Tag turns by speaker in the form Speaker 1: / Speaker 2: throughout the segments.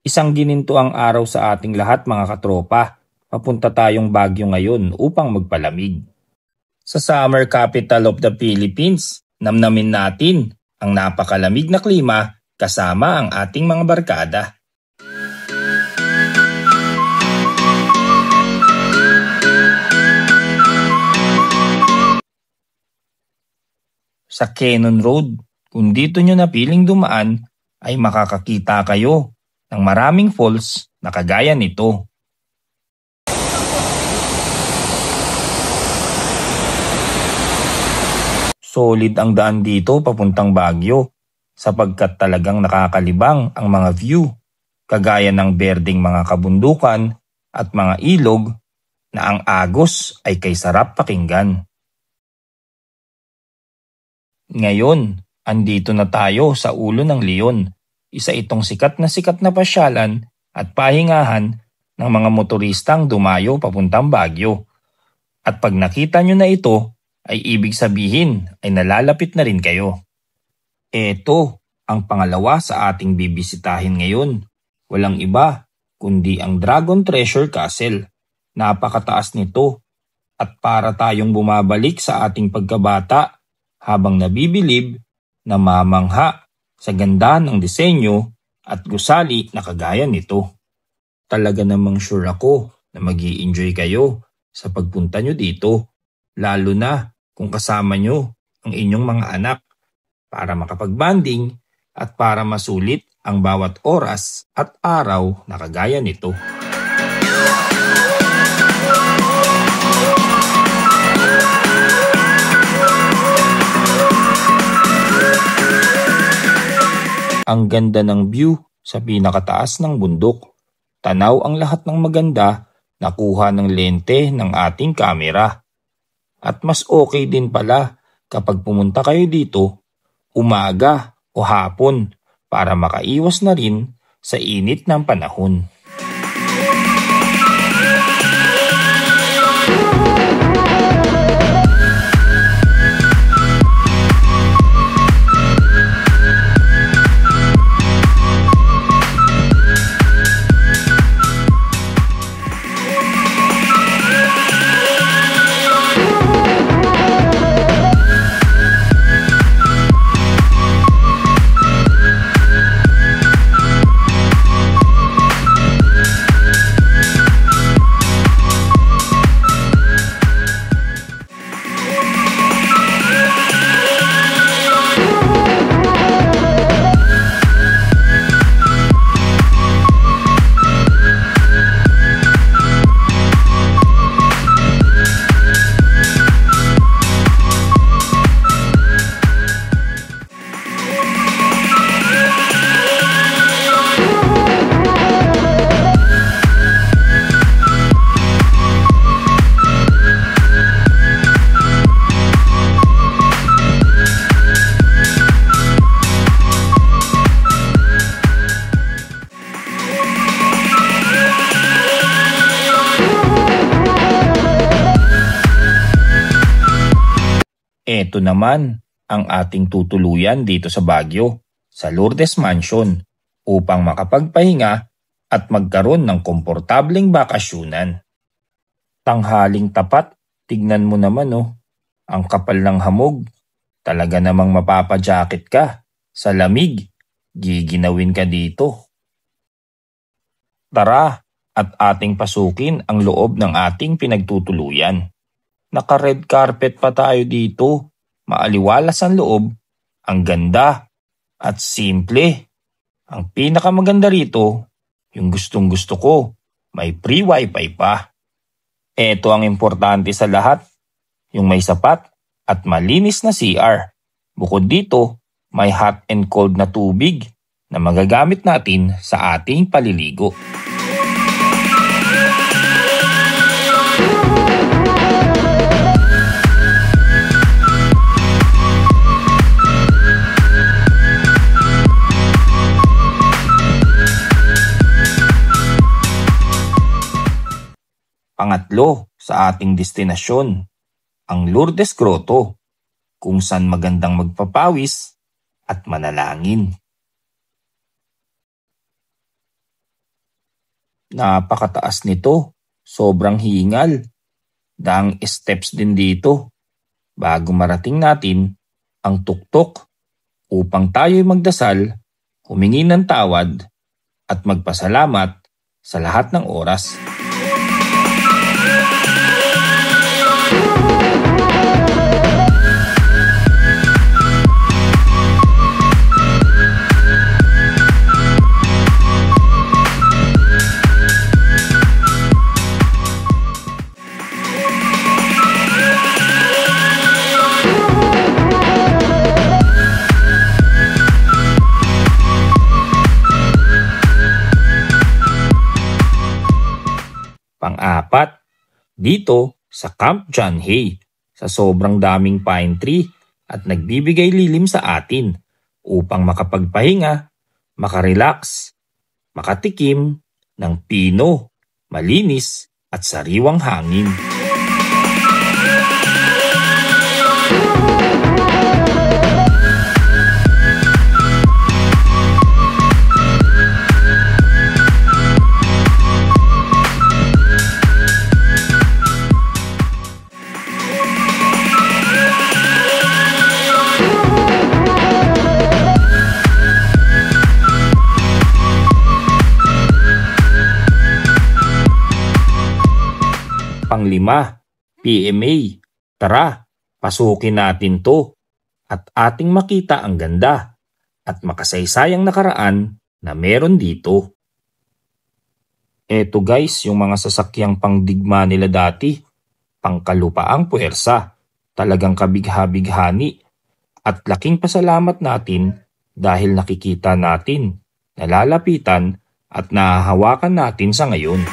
Speaker 1: Isang ginintuang araw sa ating lahat mga katropa. Papunta tayong Baguio ngayon upang magpalamig. Sa summer capital of the Philippines, namnamin natin ang napakalamig na klima kasama ang ating mga barkada. Sa Cannon Road, kung dito nyo napiling dumaan, ay makakakita kayo ng maraming falls na kagaya nito. Solid ang daan dito papuntang Baguio sapagkat talagang nakakalibang ang mga view, kagaya ng berdeng mga kabundukan at mga ilog na ang agos ay kay sarap pakinggan. Ngayon, andito na tayo sa Ulo ng Leon, isa itong sikat na pasyalan at pahingahan ng mga motoristang dumayo papuntang Baguio. At pag nakita nyo na ito, ay ibig sabihin ay nalalapit na rin kayo. Ito ang pangalawa sa ating bibisitahin ngayon. Walang iba kundi ang Dragon Treasure Castle. Napakataas nito at para tayong bumabalik sa ating pagkabata habang nabibilib na mamangha sa ganda ng disenyo at gusali na kagaya nito. Talaga namang sure ako na mag-i-enjoy kayo sa pagpunta nyo dito, lalo na kung kasama nyo ang inyong mga anak para makapag-banding at para masulit ang bawat oras at araw na kagaya nito. Ang ganda ng view sa pinakataas ng bundok. Tanaw ang lahat ng maganda nakuha ng lente ng ating kamera. At mas okay din pala kapag pumunta kayo dito umaga o hapon para makaiwas na rin sa init ng panahon. Ito naman ang ating tutuluyan dito sa Baguio, sa Lourdes Mansion, upang makapagpahinga at magkaroon ng komportableng bakasyunan. Tanghaling tapat, tignan mo naman ang kapal ng hamog. Talaga namang mapapajakit ka sa lamig, giginawin ka dito. Tara at ating pasukin ang loob ng ating pinagtutuluyan. Naka-red carpet pa tayo dito. Maaliwalas ang loob. Ang ganda at simple. Ang pinakamaganda rito, yung gustong gusto ko, may free wifi pa. Ito ang importante sa lahat, yung may sapat at malinis na CR. Bukod dito, may hot and cold na tubig na magagamit natin sa ating paliligo. Pangatlo sa ating destinasyon, ang Lourdes Grotto, kung saan magandang magpapawis at manalangin. Napakataas nito. Sobrang hingal. Daang steps din dito bago marating natin ang tuktok upang tayo'y magdasal, humingi ng tawad at magpasalamat sa lahat ng oras. Pang-apat, dito sa Camp John Hay, sa sobrang daming pine tree at nagbibigay lilim sa atin upang makapagpahinga, makarelax, makatikim ng pino, malinis at sariwang hangin. Pang-5, PMA. Tara, pasukin natin to at ating makita ang ganda at makasaysayang nakaraan na meron dito. Eto guys, yung mga sasakyang pangdigma nila dati, pangkalupaang puwersa, talagang kabigha-bighani at laking pasalamat natin dahil nakikita natin, nalalapitan at nahahawakan natin sa ngayon.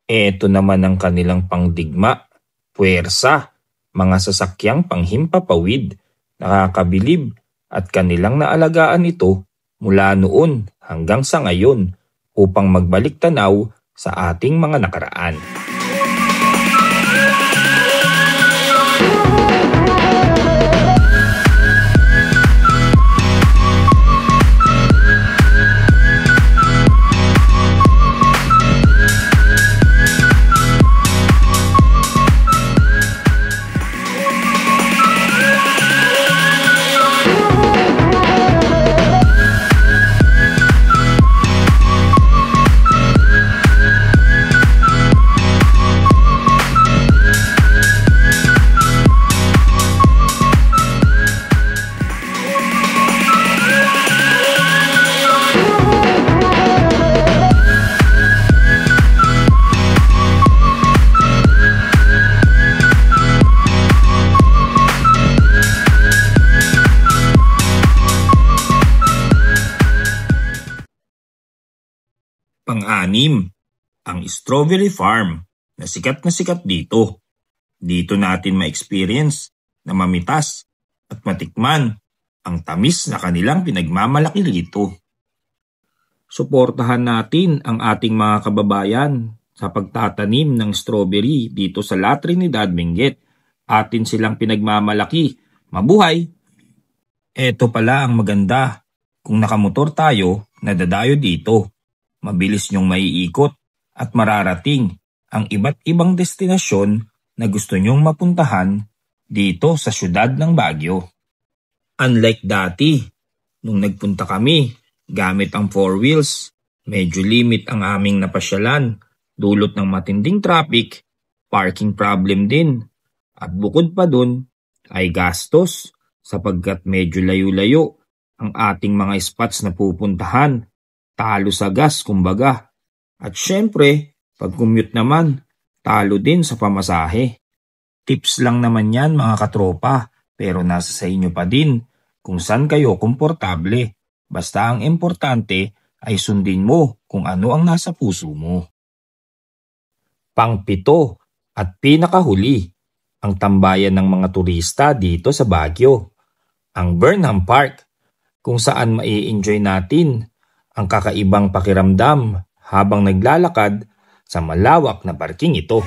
Speaker 1: Ito naman ang kanilang pangdigma, puwersa, mga sasakyang panghimpapawid, nakakabilib at kanilang naalagaan ito mula noon hanggang sa ngayon upang magbalik tanaw sa ating mga nakaraan. Pang-6, ang strawberry farm na sikat dito. Dito natin ma-experience na mamitas at matikman ang tamis na kanilang pinagmamalaki dito. Suportahan natin ang ating mga kababayan sa pagtatanim ng strawberry dito sa La Trinidad, Benguet. Atin silang pinagmamalaki. Mabuhay! Eto pala ang maganda. Kung nakamotor tayo, nadadayo dito. Mabilis niyong maiikot at mararating ang iba't ibang destinasyon na gusto niyong mapuntahan dito sa siyudad ng Baguio. Unlike dati, nung nagpunta kami gamit ang 4 wheels, medyo limit ang aming napasyalan, dulot ng matinding traffic, parking problem din, at bukod pa dun ay gastos sapagkat medyo layo-layo ang ating mga spots na pupuntahan. Talo sa gas kumbaga. At syempre, pag commute naman, talo din sa pamasahe. Tips lang naman yan mga katropa Pero nasa sa inyo pa din kung saan kayo komportable. Basta ang importante ay sundin mo kung ano ang nasa puso mo. Pang-pito at pinakahuli, ang tambayan ng mga turista dito sa Baguio, ang Burnham Park, kung saan mai-enjoy natin ang kakaibang pakiramdam habang naglalakad sa malawak na parking ito.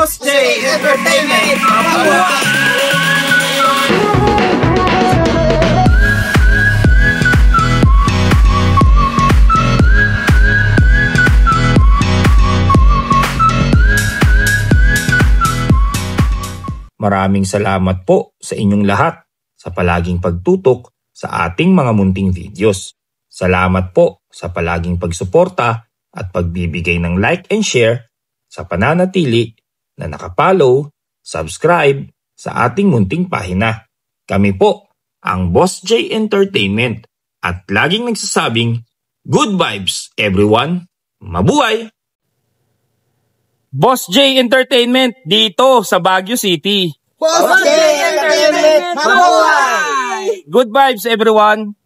Speaker 2: Boss J Entertainment!
Speaker 1: Maraming salamat po sa inyong lahat sa palaging pagtutok sa ating mga munting videos. Salamat po sa palaging pagsuporta at pagbibigay ng like and share sa pananatili na nakapollow, subscribe sa ating munting pahina. Kami po ang Boss J Entertainment at laging nagsasabing good vibes everyone. Mabuhay! Boss J Entertainment dito sa Baguio City.
Speaker 2: Boss J Entertainment! Mabuhay!
Speaker 1: Good vibes everyone!